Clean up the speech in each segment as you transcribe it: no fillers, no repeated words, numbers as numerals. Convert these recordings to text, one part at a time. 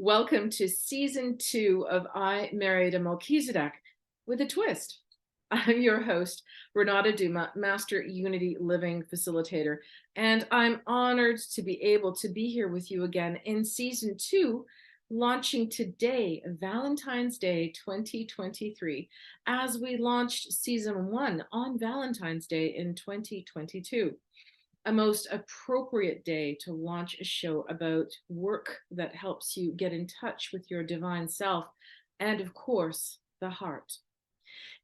Welcome to season 2 of I Married a Melchizedek with a Twist. I'm your host, Renata Duma, Master Unity Living Facilitator, and I'm honored to be able to be here with you again in season 2, launching today, Valentine's Day 2023, as we launched season 1 on Valentine's Day in 2022. A most appropriate day to launch a show about work that helps you get in touch with your divine self and, of course, the heart.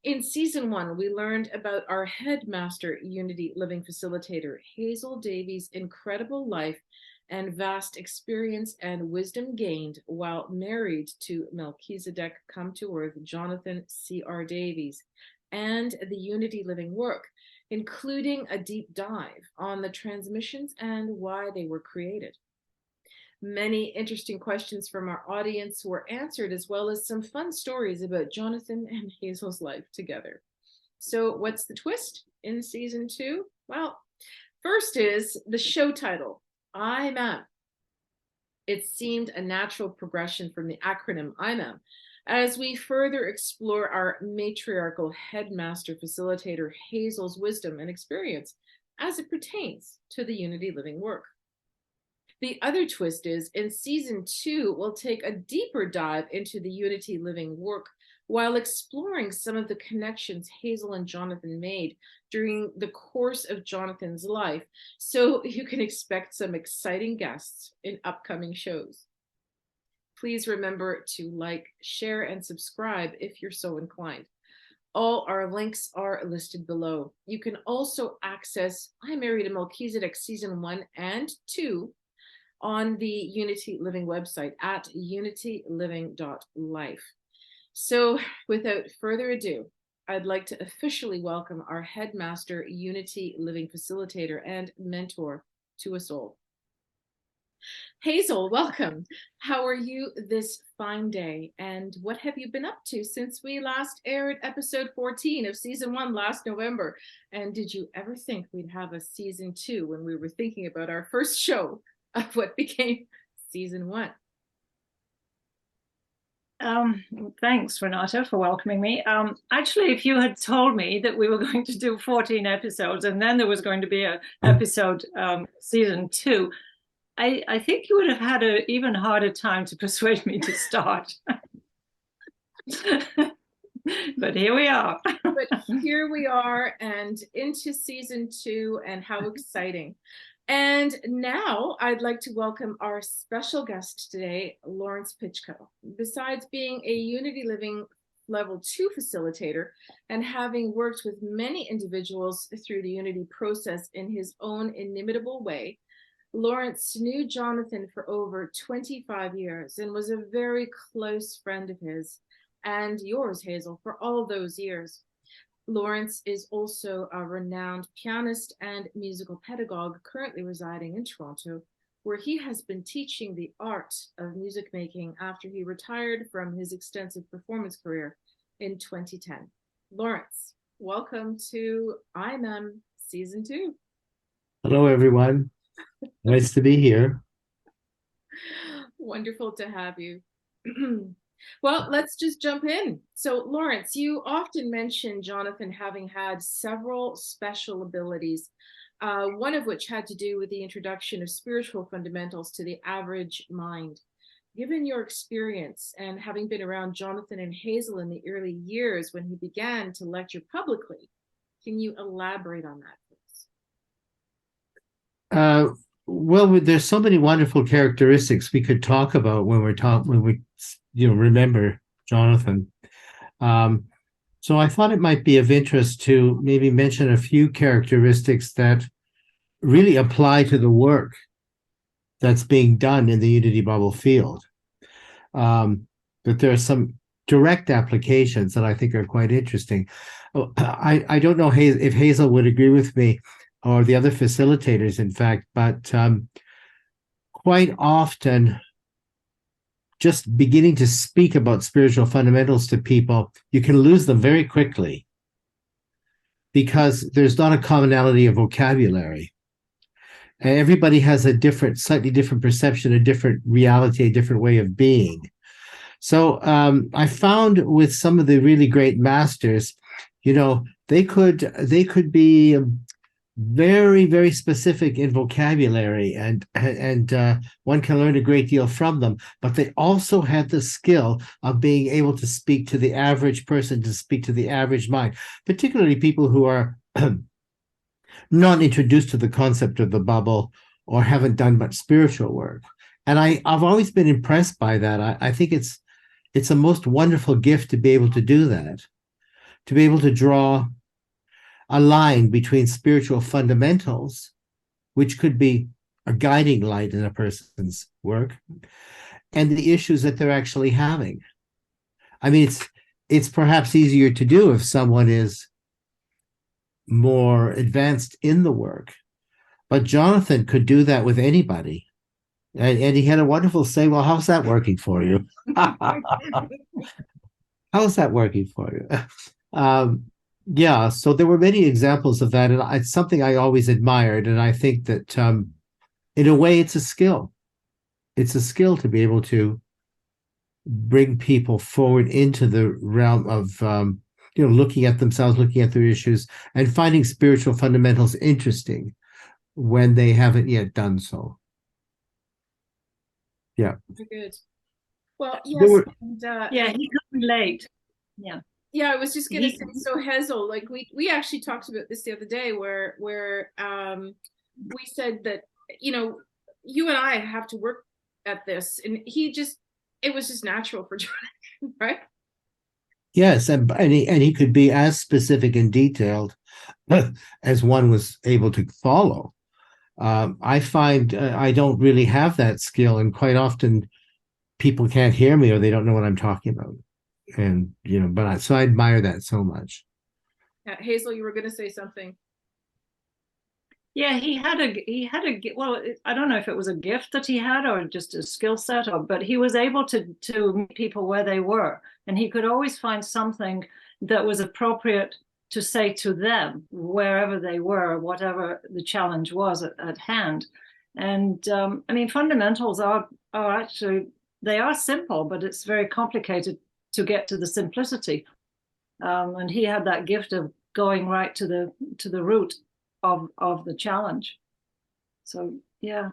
In season 1, we learned about our headmaster Unity Living Facilitator, Hazel Davies' incredible life and vast experience and wisdom gained while married to Melchizedek-Come-to-Earth, Jonathan C.R. Davies, and the Unity Living work, including a deep dive on the transmissions and why they were created. Many interesting questions from our audience were answered, as well as some fun stories about Jonathan and Hazel's life together. So what's the twist in season 2? Well, first is the show title, I'm Am. It seemed a natural progression from the acronym I'm Am, as we further explore our matriarchal headmaster facilitator Hazel's wisdom and experience as it pertains to the Unity Living work. The other twist is, in season 2, we'll take a deeper dive into the Unity Living work while exploring some of the connections Hazel and Jonathan made during the course of Jonathan's life, so you can expect some exciting guests in upcoming shows. Please remember to like, share, and subscribe if you're so inclined. All our links are listed below. You can also access I Married a Melchizedek season 1 and 2 on the Unity Living website at unityliving.life. So without further ado, I'd like to officially welcome our headmaster, Unity Living Facilitator, and mentor to us all. Hazel, welcome. How are you this fine day? And what have you been up to since we last aired episode 14 of season 1 last November? And did you ever think we'd have a season 2 when we were thinking about our first show of what became season 1? Thanks, Renata, for welcoming me. Actually, if you had told me that we were going to do 14 episodes and then there was going to be an episode season 2, I think you would have had an even harder time to persuade me to start. But here we are. But here we are, and into season 2, and how exciting. And now I'd like to welcome our special guest today, Lawrence Pitchko. Besides being a Unity Living Level 2 facilitator and having worked with many individuals through the Unity process in his own inimitable way, Lawrence knew Jonathan for over 25 years and was a very close friend of his, and yours, Hazel, for all those years. Lawrence is also a renowned pianist and musical pedagogue currently residing in Toronto, where he has been teaching the art of music making after he retired from his extensive performance career in 2010. Lawrence, welcome to I'm Am season 2. Hello, everyone. Nice to be here. Wonderful to have you. Well, let's just jump in. So, Lawrence, you often mention Jonathan having had several special abilities, one of which had to do with the introduction of spiritual fundamentals to the average mind. Given your experience and having been around Jonathan and Hazel in the early years when he began to lecture publicly, can you elaborate on that, please? Well, there's so many wonderful characteristics we could talk about when we remember Jonathan. So I thought it might be of interest to maybe mention a few characteristics that really apply to the work that's being done in the Unity Bubble field. But there are some direct applications that I think are quite interesting. I don't know if Hazel would agree with me, or the other facilitators, in fact, but quite often, just beginning to speak about spiritual fundamentals to people, you can lose them very quickly because there's not a commonality of vocabulary. And everybody has a slightly different perception, a different reality, a different way of being. So I found with some of the really great masters, they could be very, very specific in vocabulary, and one can learn a great deal from them. But they also had the skill of being able to speak to the average person, to speak to the average mind, particularly people who are not introduced to the concept of the bubble or haven't done much spiritual work. And I've always been impressed by that. I think it's a most wonderful gift to be able to do that, to be able to draw a line between spiritual fundamentals, which could be a guiding light in a person's work, and the issues that they're actually having. I mean, it's perhaps easier to do if someone is more advanced in the work, but Jonathan could do that with anybody. And he had a wonderful say, well, how's that working for you? How's that working for you? Yeah, so there were many examples of that, and it's something I always admired. And I think that in a way, it's a skill. It's a skill to be able to bring people forward into the realm of looking at themselves, looking at their issues, and finding spiritual fundamentals interesting when they haven't yet done so. Yeah. Very good. Well, yes, yeah, he could relate. Yeah. Yeah, I was just gonna say, so Hazel, like we actually talked about this the other day, where we said that you and I have to work at this, and it was just natural for Jonathan, right? Yes, and he could be as specific and detailed as one was able to follow. I find I don't really have that skill, and quite often people can't hear me or they don't know what I'm talking about. And so I admire that so much. Hazel, you were going to say something. Yeah, he had a well, I don't know if it was a gift that he had or just a skill set, but he was able to meet people where they were, and he could always find something that was appropriate to say to them wherever they were, whatever the challenge was at hand. And I mean, fundamentals are actually, they are simple, but it's very complicated to get to the simplicity. And he had that gift of going right to the root of the challenge. So yeah, it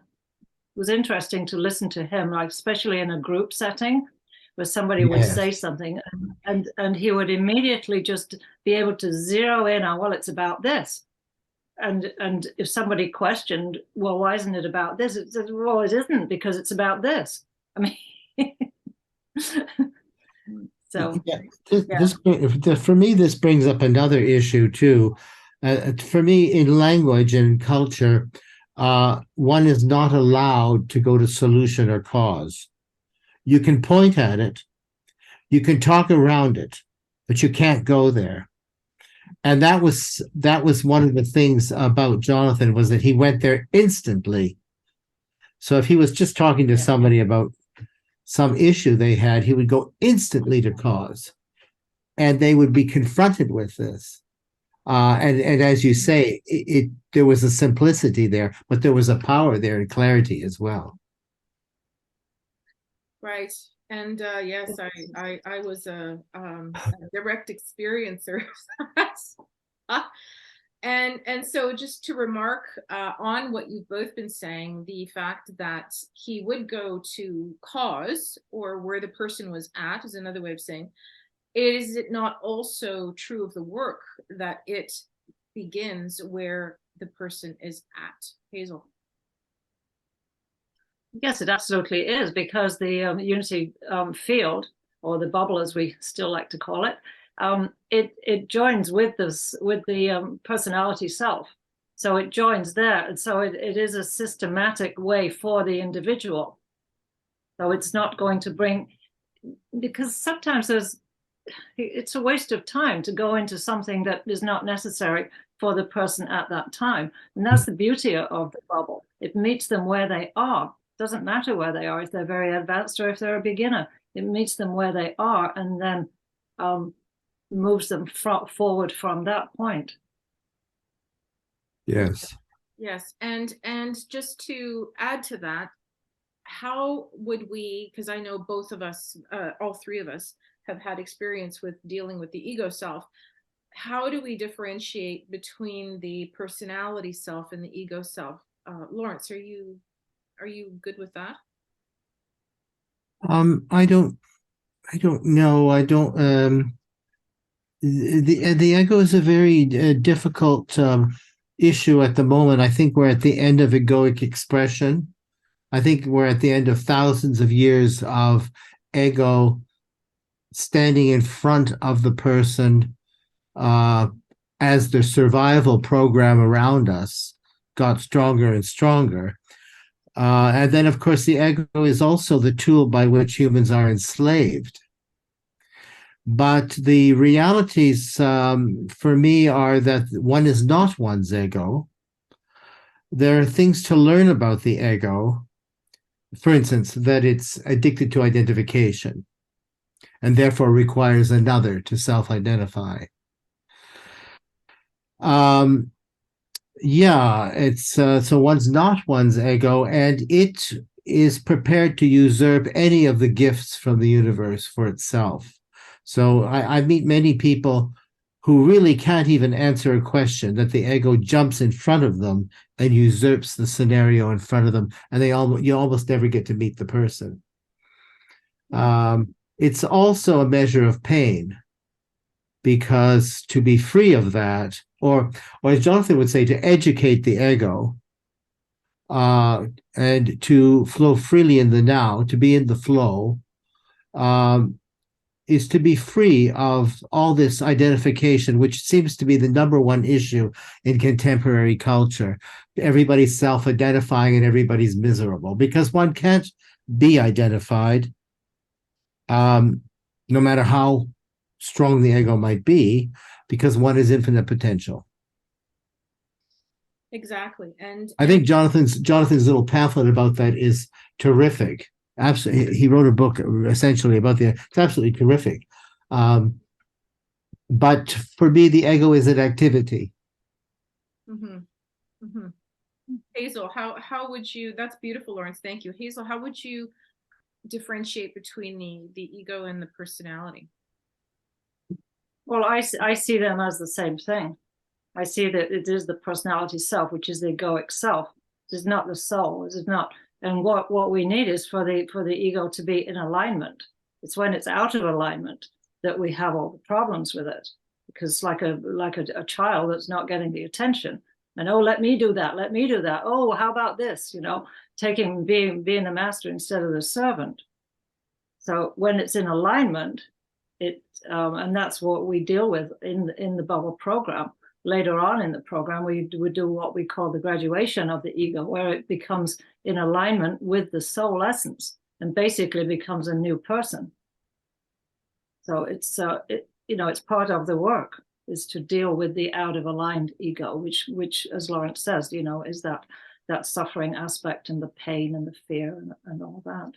was interesting to listen to him, like especially in a group setting where somebody would say something and he would immediately just be able to zero in on, well, it's about this. And if somebody questioned, well, why isn't it about this? It says, well, it isn't, because it's about this. I mean, so for me, this brings up another issue too. For me, in language and culture, one is not allowed to go to solution or cause. You can point at it, you can talk around it, but you can't go there. And that was one of the things about Jonathan, was that he went there instantly. So if he was just talking to somebody about some issue they had, he would go instantly to cause, and they would be confronted with this. And as you say, there was a simplicity there, but there was a power there and clarity as well. Right. And yes, I was a direct experiencer of that. And so just to remark on what you've both been saying, the fact that he would go to cause, or where the person was at, is another way of saying, is it not also true of the work that it begins where the person is at? Hazel. Yes, it absolutely is, because the unity field, or the bubble as we still like to call it, it joins with the personality self. So it joins there, and so it is a systematic way for the individual. So it's not going to bring, because sometimes it's a waste of time to go into something that is not necessary for the person at that time. And that's the beauty of the bubble. It meets them where they are. Doesn't matter where they are, if they're very advanced or if they're a beginner. It meets them where they are, and then moves them forward from that point. Yes. Yes, and just to add to that, how would we, because I know both of us, all three of us, have had experience with dealing with the ego self. How do we differentiate between the personality self and the ego self? Lawrence, are you good with that? I don't know. I don't. The ego is a very difficult issue at the moment. I think we're at the end of egoic expression. I think we're at the end of thousands of years of ego standing in front of the person uh, as the survival program around us got stronger and stronger. And then, of course, the ego is also the tool by which humans are enslaved. But the realities for me are that one is not one's ego. There are things to learn about the ego. For instance, that it's addicted to identification and therefore requires another to self-identify. Um, yeah, it's so one's not one's ego, and it is prepared to usurp any of the gifts from the universe for itself. So I meet many people who really can't even answer a question, that the ego jumps in front of them and usurps the scenario in front of them, and you almost never get to meet the person. It's also a measure of pain, because to be free of that, or as Jonathan would say, to educate the ego, and to flow freely in the now, to be in the flow, um, is to be free of all this identification, which seems to be the number one issue in contemporary culture. Everybody's self-identifying and everybody's miserable because one can't be identified, no matter how strong the ego might be, because one is infinite potential. Exactly. I think Jonathan's little pamphlet about that is terrific. Absolutely, he wrote a book essentially about it's absolutely terrific. But for me, the ego is an activity. Mm-hmm. Mm-hmm. Hazel, how would you? That's beautiful, Lawrence. Thank you, Hazel. How would you differentiate between the ego and the personality? Well, I see them as the same thing. I see that it is the personality self, which is the egoic self. It is not the soul. It is not. And what we need is for the ego to be in alignment. It's when it's out of alignment that we have all the problems with it. Because like a child that's not getting the attention. And oh, let me do that. Let me do that. Oh, how about this? Being the master instead of the servant. So when it's in alignment, and that's what we deal with in the bubble program. Later on in the program, we would do what we call the graduation of the ego, where it becomes in alignment with the soul essence and basically becomes a new person. So it's part of the work is to deal with the out of aligned ego, which as Lawrence says, is that suffering aspect and the pain and the fear and all that.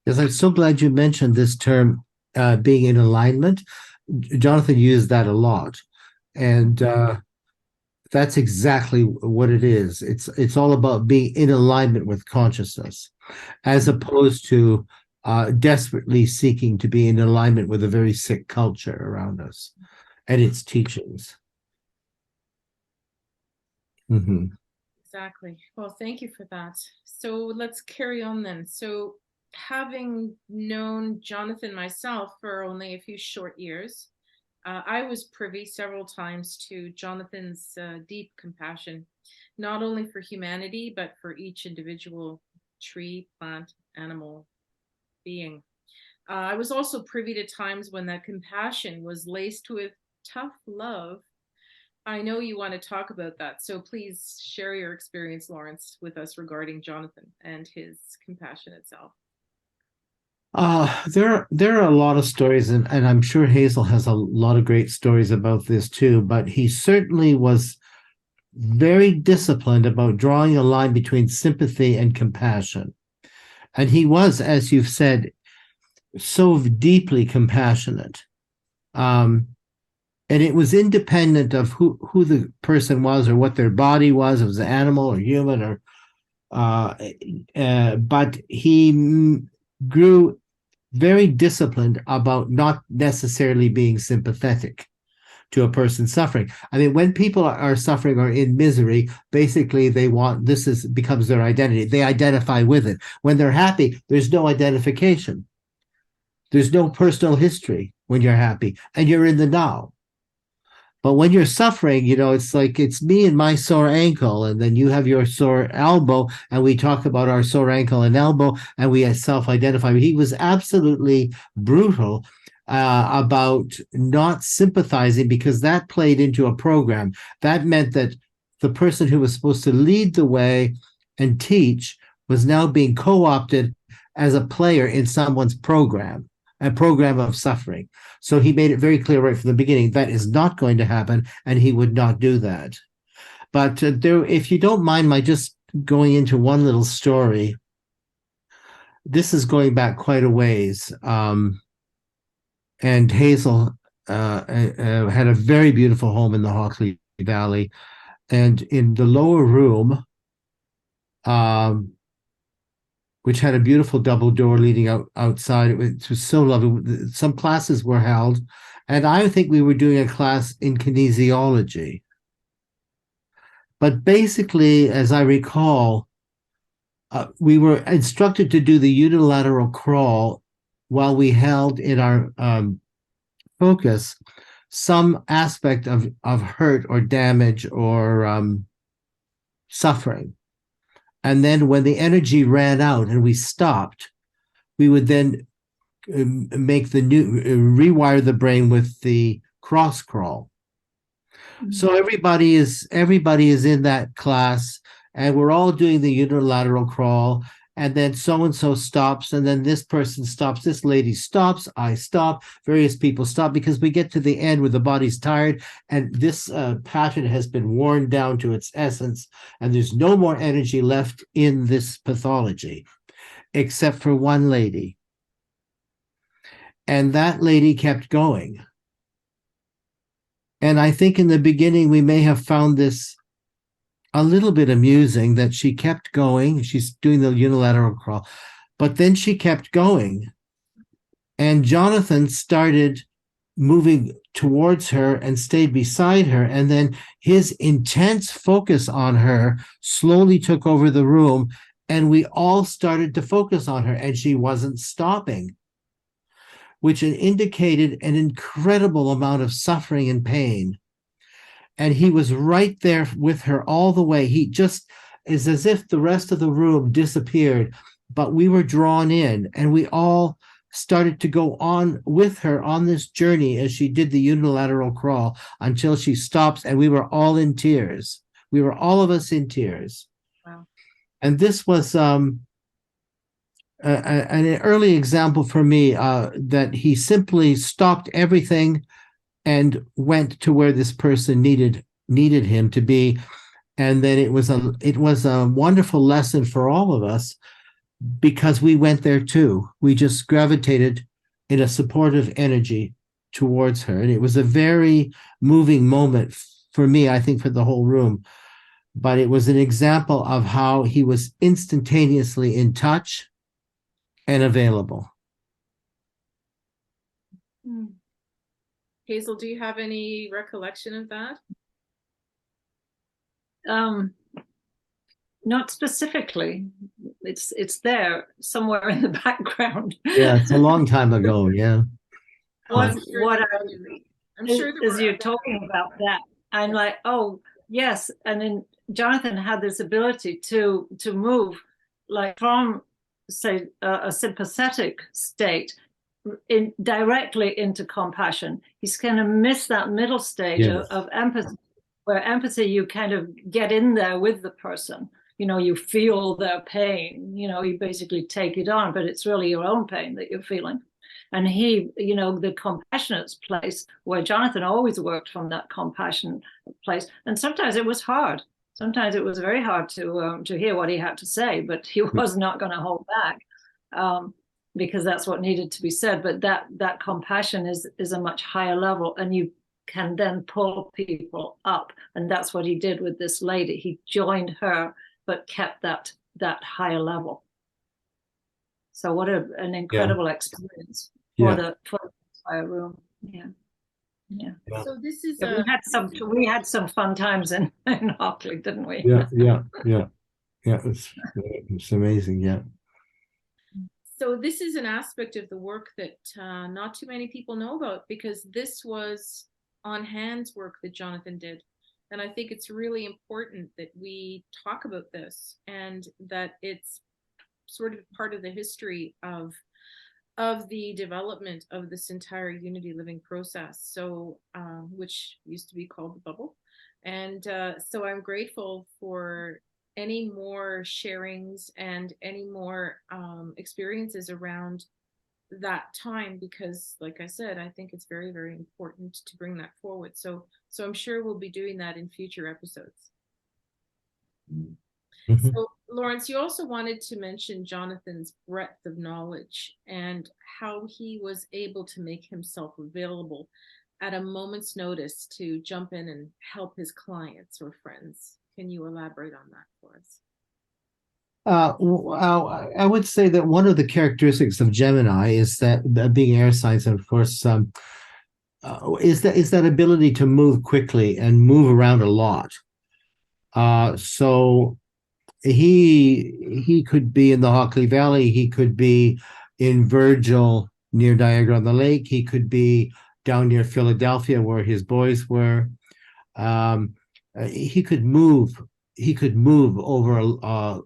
Yes, I'm so glad you mentioned this term, being in alignment. Jonathan used that a lot. And that's exactly what it is. It's all about being in alignment with consciousness, as opposed to desperately seeking to be in alignment with a very sick culture around us and its teachings. Mm-hmm. Exactly. Well, thank you for that. So let's carry on then. So having known Jonathan myself for only a few short years, I was privy several times to Jonathan's deep compassion, not only for humanity, but for each individual tree, plant, animal, being. I was also privy to times when that compassion was laced with tough love. I know you want to talk about that, so please share your experience, Lawrence, with us regarding Jonathan and his compassion itself. There are a lot of stories, and I'm sure Hazel has a lot of great stories about this too, but he certainly was very disciplined about drawing a line between sympathy and compassion. And he was, as you've said, so deeply compassionate. And it was independent of who the person was or what their body was. It was an animal or human or but he grew very disciplined about not necessarily being sympathetic to a person suffering. I mean, when people are suffering or in misery, basically they want becomes their identity. They identify with it. When they're happy, there's no identification. There's no personal history when you're happy and you're in the now. But when you're suffering, it's like it's me and my sore ankle, and then you have your sore elbow, and we talk about our sore ankle and elbow, and we self-identify. He was absolutely brutal about not sympathizing because that played into a program. That meant that the person who was supposed to lead the way and teach was now being co-opted as a player in someone's program, a program of suffering. So he made it very clear right from the beginning that is not going to happen, and he would not do that. But if you don't mind my just going into one little story, this is going back quite a ways. And Hazel had a very beautiful home in the Hockley Valley. And in the lower room, which had a beautiful double door leading outside. It was so lovely. Some classes were held, and I think we were doing a class in kinesiology. But basically, as I recall, we were instructed to do the unilateral crawl while we held in our focus some aspect of hurt or damage or suffering. And then when the energy ran out and we stopped, we would then rewire the brain with the cross crawl. Mm-hmm. So everybody is in that class, and we're all doing the unilateral crawl. And then so-and-so stops, and then this person stops, this lady stops, I stop, various people stop, because we get to the end where the body's tired, and this pattern has been worn down to its essence, and there's no more energy left in this pathology, except for one lady. And that lady kept going. And I think in the beginning, we may have found this a little bit amusing that she kept going. She's doing the unilateral crawl, but then she kept going. And Jonathan started moving towards her and stayed beside her. And then his intense focus on her slowly took over the room, and we all started to focus on her, and she wasn't stopping, which indicated an incredible amount of suffering and pain. And he was right there with her all the way. He just is as if the rest of the room disappeared, but we were drawn in, and we all started to go on with her on this journey as she did the unilateral crawl until she stops, and we were all in tears. We were all of us in tears. Wow. And this was an early example for me that he simply stopped everything and went to where this person needed him to be. And then it was a wonderful lesson for all of us, because we went there too. We just gravitated in a supportive energy towards her. And it was a very moving moment for me, I think for the whole room. But it was an example of how he was instantaneously in touch and available. Hazel, do you have any recollection of that? Not specifically. It's there somewhere in the background. Yeah, it's a long time ago. Yeah. I'm sure as you're talking about that, I'm like, oh yes, and then Jonathan had this ability to move like from, say, a sympathetic state directly into compassion. He's kind of missed that middle stage. Yes. of empathy, where empathy, you kind of get in there with the person. You feel their pain, you basically take it on, but it's really your own pain that you're feeling. And he, the compassionate place, where Jonathan always worked from that compassion place. And sometimes it was hard. Sometimes it was very hard to hear what he had to say, but he was not going to hold back. Because that's what needed to be said. But that compassion is a much higher level, and can then pull people up. And that's what he did with this lady. He joined her, but kept that higher level. So what an incredible experience for the entire room. Yeah. So this is we had some fun times in Hockley, didn't we? Yeah, it's amazing. Yeah. So this is an aspect of the work that not too many people know about, because this was on hands work that Jonathan did. And I think it's really important that we talk about this, and that it's sort of part of the history of the development of this entire unity living process. So which used to be called the bubble. And so I'm grateful for any more sharings and any more experiences around that time, because like I said, I think it's very, very important to bring that forward. So I'm sure we'll be doing that in future episodes. So Lawrence, you also wanted to mention Jonathan's breadth of knowledge and how he was able to make himself available at a moment's notice to jump in and help his clients or friends. Can you elaborate on that for us? I would say that one of the characteristics of Gemini is that being air signs, and of course, is that ability to move quickly and move around a lot. So he could be in the Hockley Valley. He could be in Virgil near Niagara on the Lake. He could be down near Philadelphia where his boys were. He could move over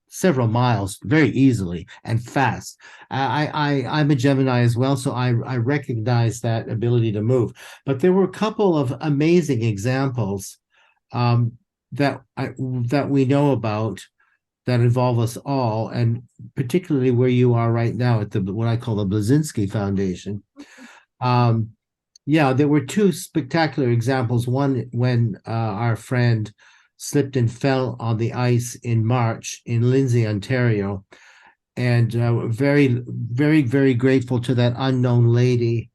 several miles very easily and fast. I'm a Gemini as well, so I recognize that ability to move. But there were a couple of amazing examples that we know about that involve us all, and particularly where you are right now at what I call the Blazinski Foundation. There were two spectacular examples. One, when our friend slipped and fell on the ice in March in Lindsay, Ontario, and very, very, very grateful to that unknown lady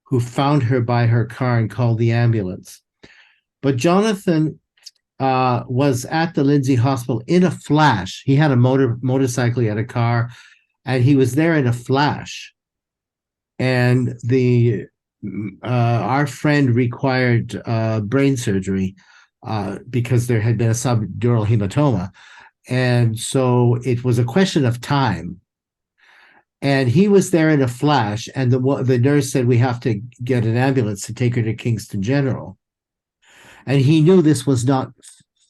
who found her by her car and called the ambulance. But Jonathan was at the Lindsay Hospital in a flash. He had a motorcycle, he had a car, and he was there in a flash. And our friend required brain surgery because there had been a subdural hematoma. And so it was a question of time. And he was there in a flash, and the nurse said, we have to get an ambulance to take her to Kingston General. And he knew this was not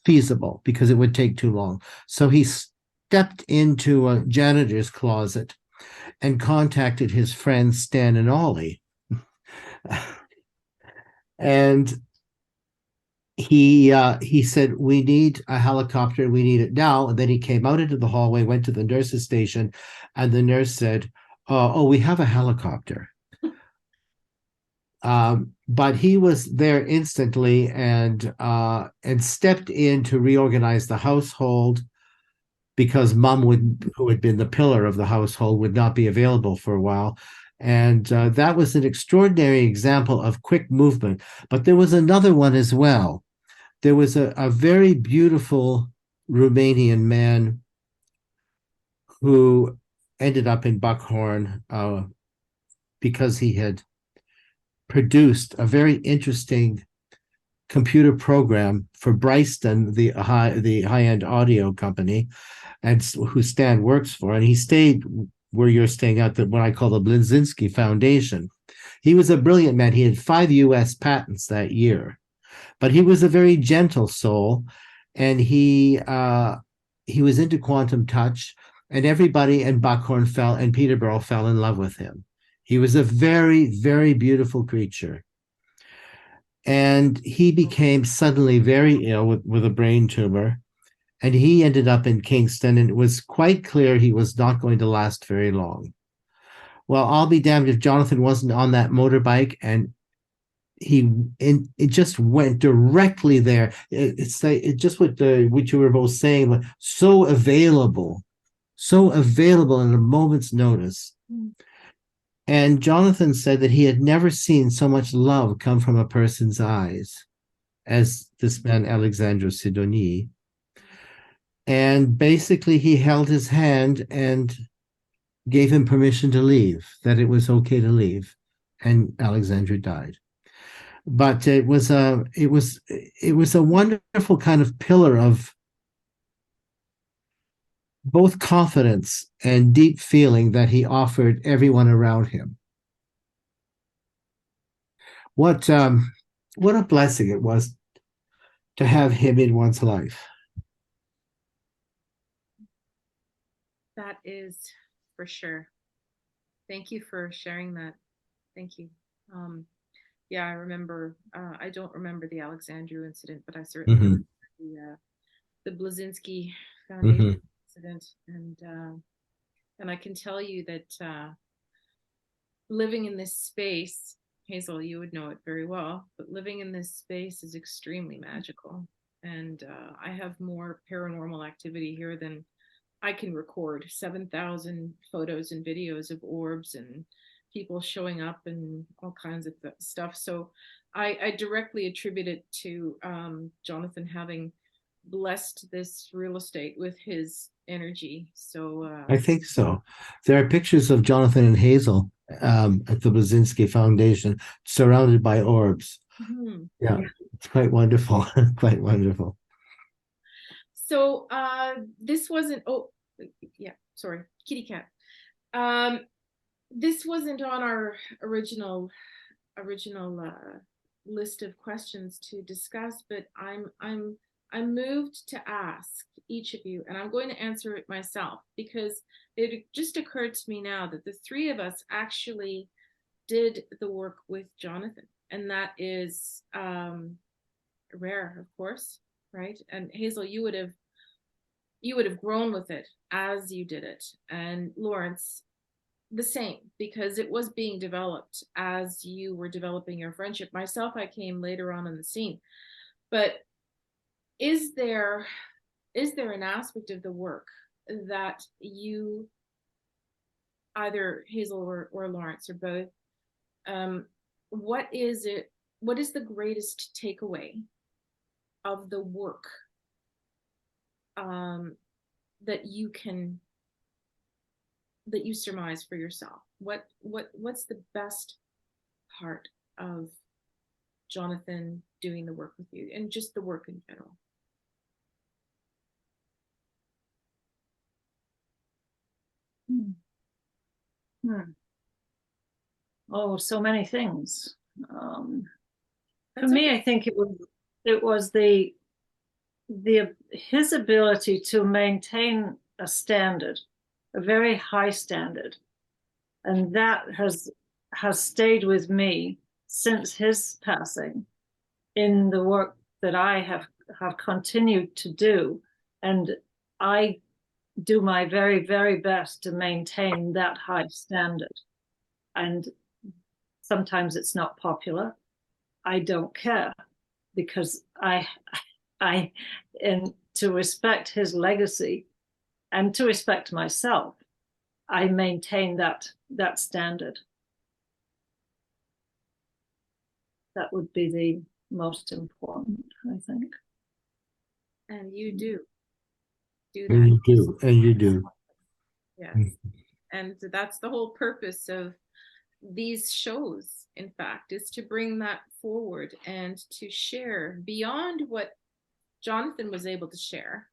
feasible because it would take too long. So he stepped into a janitor's closet and contacted his friends Stan and Ollie. And he said, we need a helicopter, we need it now. And then he came out into the hallway, went to the nurse's station, and the nurse said, oh, we have a helicopter. But he was there instantly and stepped in to reorganize the household, because Mom, who had been the pillar of the household, would not be available for a while. And that was an extraordinary example of quick movement. But there was another one as well. There was a very beautiful Romanian man who ended up in Buckhorn because he had produced a very interesting computer program for Bryston, the high-end audio company, and who Stan works for. And he stayed where you're staying at what I call the Blazinski Foundation. He was a brilliant man. He had 5 US patents that year, but he was a very gentle soul, and he was into quantum touch, and everybody in Buckhorn and Peterborough fell in love with him. He was a very, very beautiful creature. And he became suddenly very ill with a brain tumor. And he ended up in Kingston, and it was quite clear he was not going to last very long. Well, I'll be damned if Jonathan wasn't on that motorbike, and it just went directly there. It's just what you were both saying, but so available at a moment's notice. And Jonathan said that he had never seen so much love come from a person's eyes as this man, Alexandre Sidonie. And basically, he held his hand and gave him permission to leave, that it was okay to leave. And Alexandre died. But it was a wonderful kind of pillar of both confidence and deep feeling that he offered everyone around him. What a blessing it was to have him in one's life. That is for sure. Thank you for sharing that. Thank you. Yeah, I remember. I don't remember the Alexandru incident, but I certainly remember the Blazinski Foundation incident, and I can tell you that living in this space, Hazel, you would know it very well, but living in this space is extremely magical, and I have more paranormal activity here than I can record. 7,000 photos and videos of orbs and people showing up and all kinds of stuff. So I directly attribute it to Jonathan having blessed this real estate with his energy. So I think so. There are pictures of Jonathan and Hazel at the Blazinski Foundation, surrounded by orbs. Yeah, it's quite wonderful. Quite wonderful. So this wasn't. Oh, yeah. Sorry, kitty cat. This wasn't on our original list of questions to discuss, but I'm moved to ask each of you, and I'm going to answer it myself because it just occurred to me now that the three of us actually did the work with Jonathan, and that is rare, of course, right? And Hazel, you would have grown with it as you did it, and Lawrence, the same, because it was being developed as you were developing your friendship. Myself, I came later on in the scene. But is there an aspect of the work that you, either Hazel or Lawrence or both, what is the greatest takeaway of the work that you surmise for yourself? What's the best part of Jonathan doing the work with you, and just the work in general? Oh, so many things. For me, I think it was his ability to maintain a standard, a very high standard, and that has stayed with me since his passing in the work that I have continued to do, and I do my very, very best to maintain that high standard. And sometimes it's not popular. I don't care, because and to respect his legacy and to respect myself, I maintain that standard. That would be the most important, I think. And you do that. And you do. Yes. And that's the whole purpose of these shows, in fact, is to bring that forward and to share beyond what Jonathan was able to share,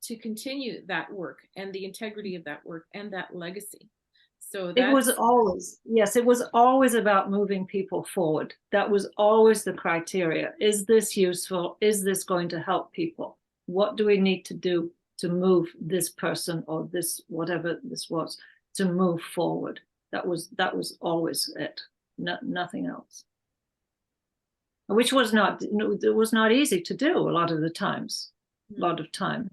to continue that work and the integrity of that work and that legacy. So it was always about moving people forward. That was always the criteria. Is this useful? Is this going to help people? What do we need to do to move this person or this, whatever this was, to move forward? That was always it. Nothing else. Which was not easy to do a lot of the times. A lot of time,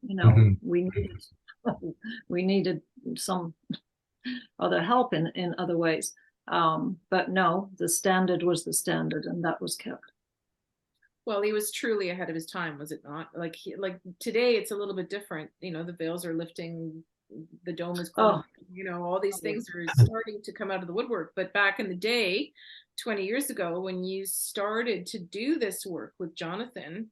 we needed some other help in other ways. But no, the standard was the standard, and that was kept. Well, he was truly ahead of his time, was it not? Like today, it's a little bit different. The veils are lifting the dome is Oh, crumbling, all these things are starting to come out of the woodwork. But back in the day, 20 years ago, when you started to do this work with Jonathan,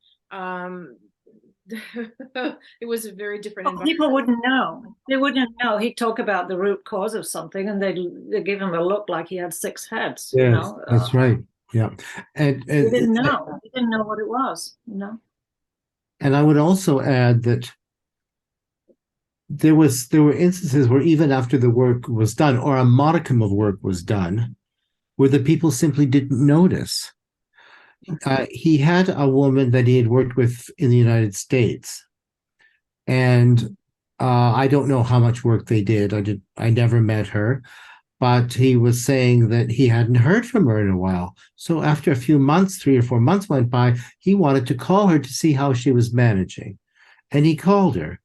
it was a very different environment. people wouldn't know. They wouldn't know. He'd talk about the root cause of something, and they'd give him a look like he had 6 heads. Yes, that's right. Yeah, and They didn't know. They didn't know what it was. And I would also add that there were instances where even after the work was done, or a modicum of work was done, where the people simply didn't notice. He had a woman that he had worked with in the United States, and I don't know how much work they did. I never met her, but he was saying that he hadn't heard from her in a while. So after a few months, 3 or 4 months went by, he wanted to call her to see how she was managing, and he called her,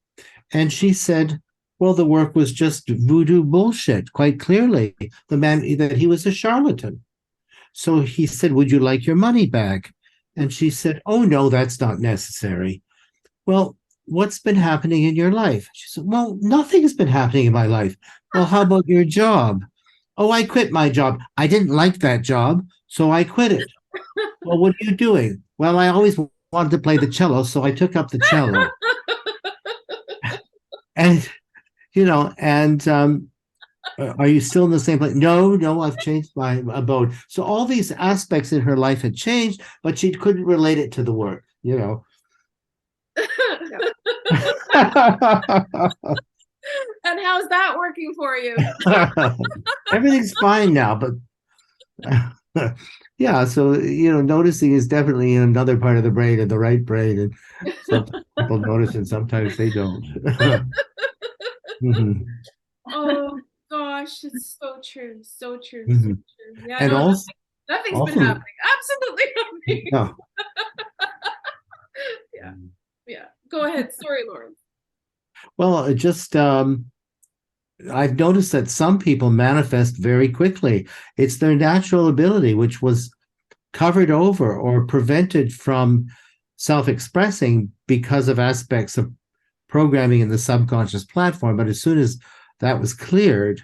and she said, well, the work was just voodoo bullshit, quite clearly. The man, that he was a charlatan. So he said, would you like your money back? And she said, oh, no, that's not necessary. Well, what's been happening in your life? She said, well, nothing's been happening in my life. Well, how about your job? Oh, I quit my job. I didn't like that job, so I quit it. Well, what are you doing? Well, I always wanted to play the cello, so I took up the cello. And, are you still in the same place? No, I've changed my abode. So all these aspects in her life had changed, but she couldn't relate it to the work. And how's that working for you? Everything's fine now, but yeah, so noticing is definitely in another part of the brain, in the right brain, and sometimes people notice and sometimes they don't. Mm-hmm. Oh gosh, it's so true, so true, mm-hmm. so true. Yeah, and no, also, nothing's been happening. Absolutely nothing. No. Yeah. Go ahead. Sorry, Lauren. Well, it just I've noticed that some people manifest very quickly. It's their natural ability, which was covered over or prevented from self-expressing because of aspects of programming in the subconscious platform. But as soon as that was cleared,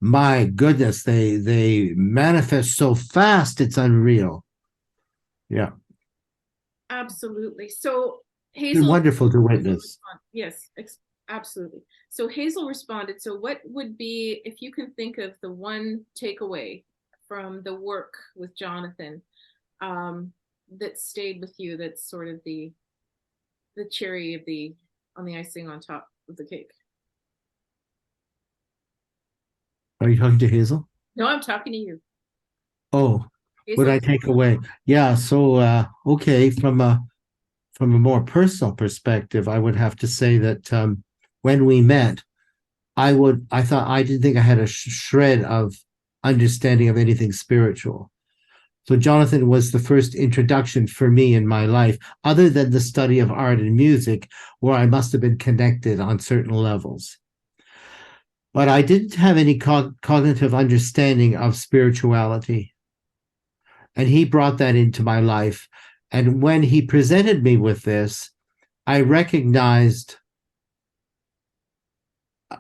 my goodness, they manifest so fast, it's unreal. Yeah. Absolutely. So They're Hazel, wonderful to witness. Yes, absolutely. So Hazel responded. So what would be, if you can think of the one takeaway from the work with Jonathan that stayed with you, that's sort of the cherry on the icing on top of the cake? Are you talking to Hazel? No, I'm talking to you. Oh, Hazel? what I take away? Yeah. So, okay, from a more personal perspective, I would have to say that when we met, I didn't think I had a shred of understanding of anything spiritual. So Jonathan was the first introduction for me in my life, other than the study of art and music, where I must have been connected on certain levels. But I didn't have any cognitive understanding of spirituality. And he brought that into my life. And when he presented me with this, I recognized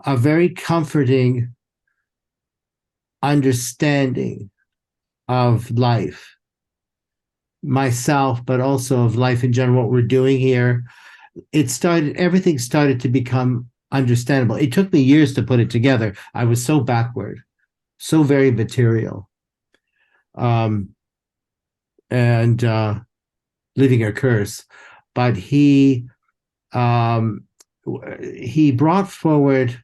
a very comforting understanding of life, myself, but also of life in general, what we're doing here. Everything started to become understandable. It took me years to put it together. I was so backward, so very material. And living a curse. But he brought forward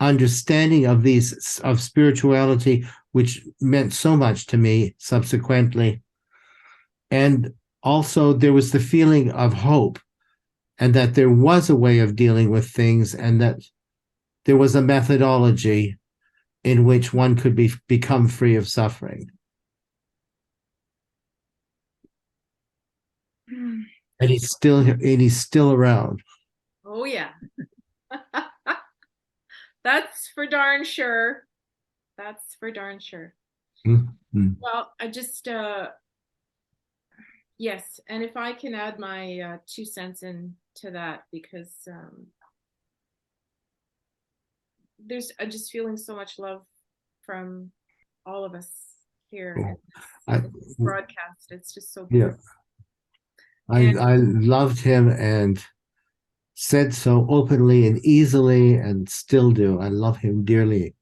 understanding of spirituality, which meant so much to me subsequently. And also there was the feeling of hope, and that there was a way of dealing with things, and that there was a methodology in which one could become free of suffering. And he's still around. Oh yeah. That's for darn sure. That's for darn sure. Mm-hmm. Well, I just yes, and if I can add my 2 cents into that, because I'm just feeling so much love from all of us here Cool. in this broadcast. It's just so Yeah, beautiful. And I loved him and said so openly and easily, and still do. I love him dearly.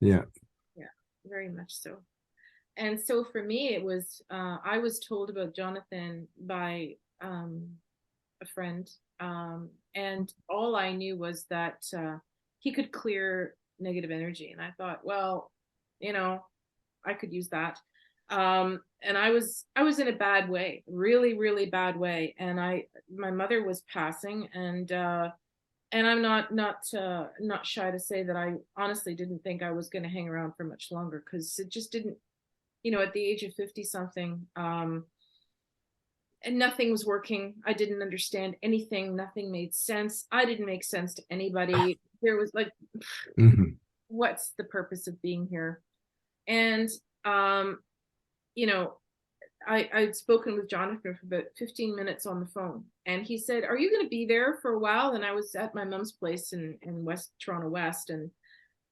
Yeah. yeah, very much so. And so for me, it was I was told about Jonathan by a friend, and all I knew was that he could clear negative energy, and I thought, well, you know, I could use that. And I was in a bad way, really, really bad way, and my mother was passing, and I'm not shy to say that I honestly didn't think I was going to hang around for much longer, because it just didn't, at the age of 50 something, and nothing was working. I didn't understand anything. Nothing made sense. I didn't make sense to anybody. There was like, Mhm. what's the purpose of being here? And, um, you know, I'd spoken with Jonathan for about 15 minutes on the phone, and he said, "Are you going to be there for a while?" And I was at my mom's place in West Toronto West, and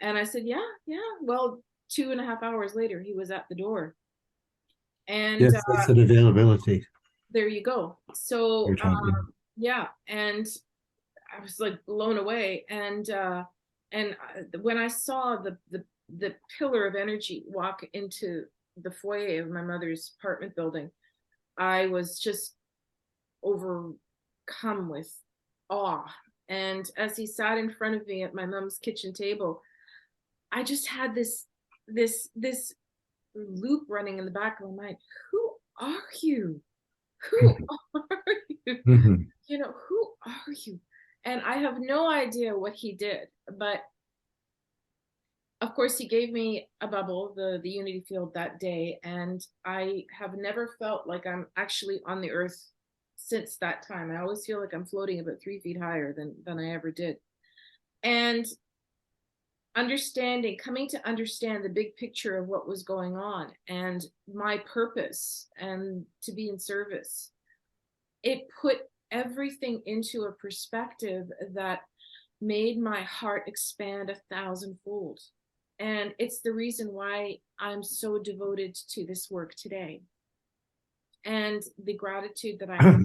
I said, "Yeah, yeah." Well, 2.5 hours later, he was at the door, and Yes, that's an availability there you go. So you're talking. yeah, and I was like blown away, and when I saw the pillar of energy walk into the foyer of my mother's apartment building, I was just overcome with awe. And as he sat in front of me at my mom's kitchen table, I just had this loop running in the back of my mind. Who are you? Who are you? Mhm. Who are you? And I have no idea what he did, but of course he gave me a bubble, the unity field, that day, and I have never felt like I'm actually on the earth since that time. I always feel like I'm floating about 3 feet higher than I ever did. And coming to understand the big picture of what was going on and my purpose and to be in service, it put everything into a perspective that made my heart expand 1,000-fold. And it's the reason why I'm so devoted to this work today. And the gratitude that I have,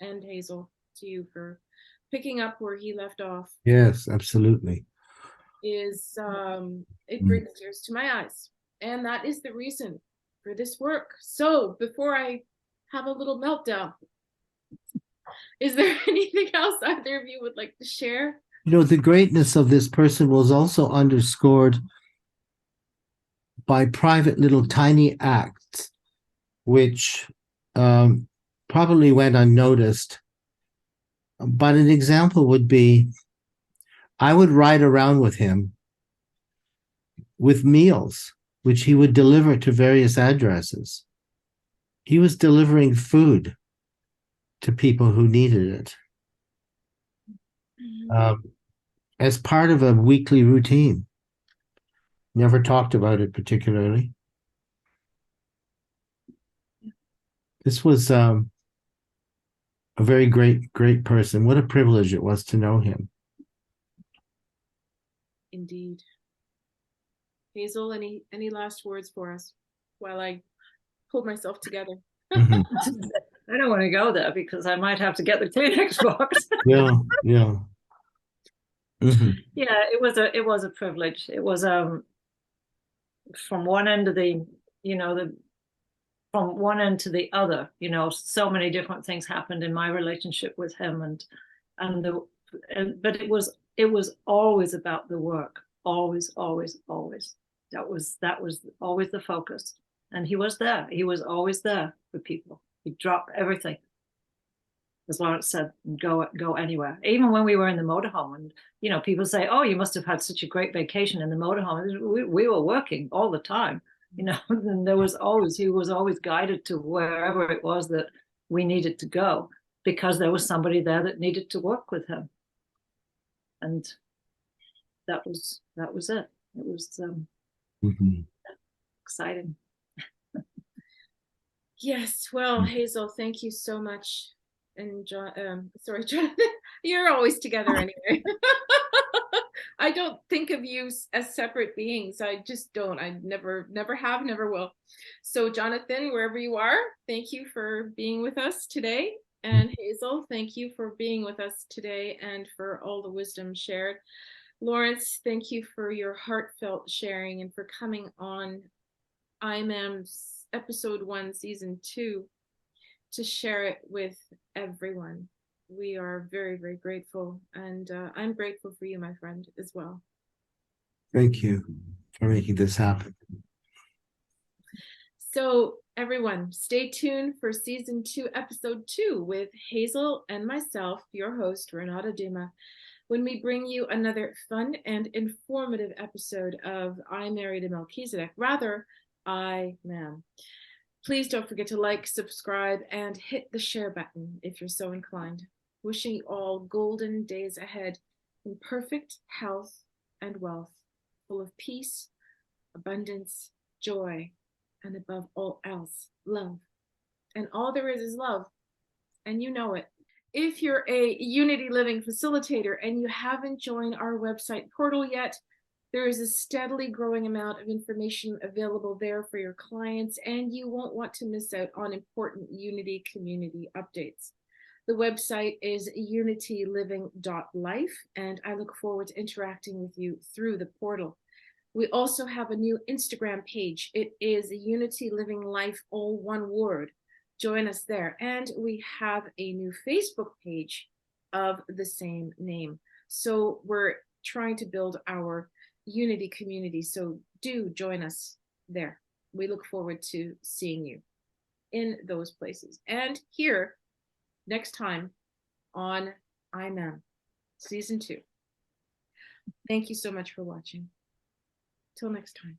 and Hazel, to you for picking up where he left off, Yes, absolutely. is it Mm. brings tears to my eyes. And that is the reason for this work. So before I have a little meltdown, is there anything else either of you would like to share? The greatness of this person was also underscored by private little tiny acts, which probably went unnoticed. But an example would be I would ride around with him with meals, which he would deliver to various addresses. He was delivering food to people who needed it um, as part of a weekly routine. Never talked about it particularly. This was a very great person. What a privilege it was to know him. Indeed. Hazel, any last words for us while I pull myself together? Mhm. I don't want to go there because I might have to get the Kleenex box. Yeah, yeah. Mhm. Yeah, it was a privilege. It was from one end of the from one end to the other. So many different things happened in my relationship with him, but it was always about the work. Always, always, always. That was always the focus. And he was there. He was always there for people. He'd drop everything, as Lawrence said, and go anywhere. Even when we were in the motorhome, and people say, "Oh, you must have had such a great vacation in the motorhome." We were working all the time, and he was always guided to wherever it was that we needed to go, because there was somebody there that needed to work with him, and that was it. It was Mhm. exciting. Yes. Well, Hazel, thank you so much. And Jonathan, you're always together anyway. I don't think of you as separate beings. I just don't. I never have, never will. So Jonathan, wherever you are, thank you for being with us today. And Hazel, thank you for being with us today and for all the wisdom shared. Lawrence, thank you for your heartfelt sharing and for coming on IMAM's episode 1, season 2, to share it with everyone. We are very, very grateful. And I'm grateful for you, my friend, as well. Thank you for making this happen. So everyone, stay tuned for season 2, episode 2 with Hazel and myself, your host, Renata Duma, when we bring you another fun and informative episode of I Married a Melchizedek, rather, I, Ma'am. Please don't forget to like, subscribe, and hit the share button if you're so inclined. Wishing you all golden days ahead in perfect health and wealth, full of peace, abundance, joy, and above all else, love. And all there is love, and you know it. If you're a Unity Living facilitator and you haven't joined our website portal yet, there is a steadily growing amount of information available there for your clients, and you won't want to miss out on important Unity community updates. The website is unityliving.life, and I look forward to interacting with you through the portal. We also have a new Instagram page. It is Unity Living Life, all one word. Join us there. And we have a new Facebook page of the same name. So we're trying to build our Unity community. So do join us there. We look forward to seeing you in those places. And here next time on IMAM season 2. Thank you so much for watching. Till next time.